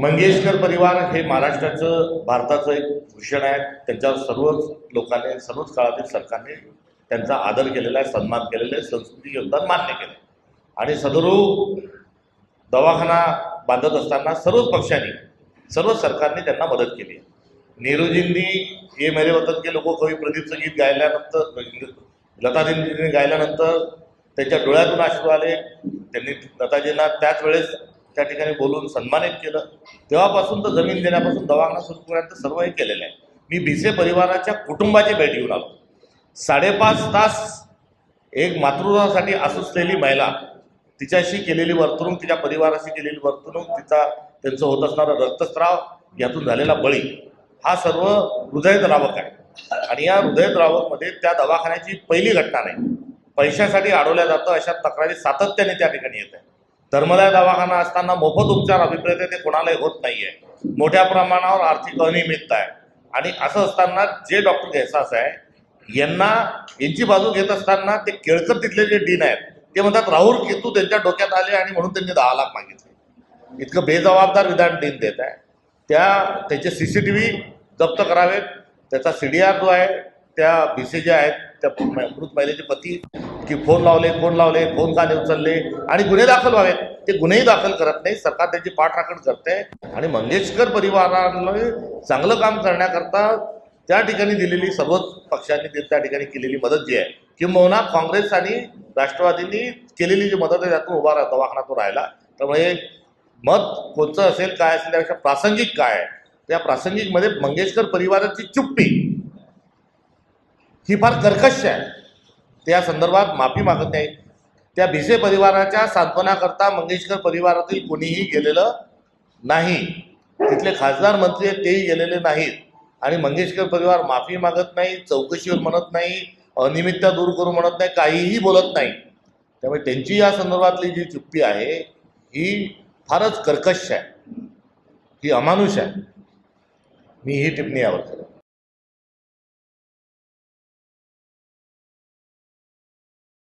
मंगेशकर परिवार हे महाराष्ट्राचं भारताचं एक भूषण आहे. त्यांच्यावर सर्वच लोकांनी सर्वच काळातील सरकारने त्यांचा आदर केलेला आहे, सन्मान केलेला आहे, संस्कृती योगदान मान्य केलं आणि सदरू दवाखाना बांधत असताना सर्वच पक्षांनी सर्वच सरकारने त्यांना मदत केली. नेहरूजींनी ये मेरे वतन के लोगों कवी प्रदीपचं गीत गायल्यानंतर, लताजींनी गायल्यानंतर त्यांच्या डोळ्यातून अश्रू आले. त्यांनी लताजींना त्याच वेळेस त्या ठिकाणी बोलून सन्मानित केलं. तेव्हापासून तर जमीन देण्यापासून दवाखाना सुरू करण्याचं सर्व हे केलेलं आहे. मी भिसे परिवाराच्या कुटुंबाची भेट घेऊन आलो. 5.5 तास एक मातृत्वासाठी असुसलेली महिला, तिच्याशी केलेली वर्तणूक, तिच्या परिवाराशी केलेली वर्तणूक, त्यांचं होत असणारं रक्तस्राव, यातून झालेला बळी, हा सर्व हृदयद्रावक आहे. आणि या हृदयद्रावकमध्ये त्या दवाखान्याची पहिली घटना नाही. पैशासाठी अडवल्या जातं अशा तक्रारी सातत्याने त्या ठिकाणी येत आहे. धर्मदाय दवाखाना असताना मोफत उपचार अभिप्रेत ते कोणालाही होत नाहीये. मोठ्या प्रमाणावर आर्थिक अनियमितता आहे. आणि असं असताना जे डॉक्टर घ्यायसास आहे यांची बाजू घेत असताना ते केळकर तिथले जे डीन आहेत ते म्हणतात राहुल केतू त्यांच्या डोक्यात आले आणि म्हणून त्यांनी 10 लाख मागितले. इतकं बेजबाबदार विधान डीन देत आहे. त्याचे CCTV जप्त करावेत. त्याचा CDR जो आहे, त्या भिसे जे आहेत त्या मृत महिलेचे पती की फोन लावले, फोन का नाही उचलले आणि गुन्हे दाखल व्हावेत, ते गुन्हेही दाखल करत नाही. सरकार त्याची पाठराखण करते. आणि मंगेशकर परिवाराला चांगलं काम करण्याकरता त्या ठिकाणी दिलेली सर्वच पक्षांनी त्या ठिकाणी केलेली मदत जी आहे, किंबहुना काँग्रेस आणि राष्ट्रवादींनी केलेली जी मदत आहे त्यातून उभा दवाखाना तो राहिला. त्यामुळे मत कोणचं असेल काय असेल त्यापेक्षा प्रासंगिक काय आहे, त्या प्रासंगिकमध्ये मंगेशकर परिवाराची चुप्पी ही फार कर्कश आहे. त्या संदर्भात माफी मागत नाही. त्या भिसे परिवाराच्या सांत्वनाकरता मंगेशकर परिवारातील कोणीही गेलेलं नाही. तिथले खासदार मंत्री आहेत तेही गेलेले नाहीत. आणि मंगेशकर परिवार माफी मागत नाही, चौकशीवर म्हणत नाही, अनियमितता दूर करू म्हणत नाही, काहीही बोलत नाही. त्यामुळे त्यांची या संदर्भातली जी चुप्पी आहे ही फारच कर्कश आहे, ही अमानुष आहे. मी ही टिप्पणी यावर करेन.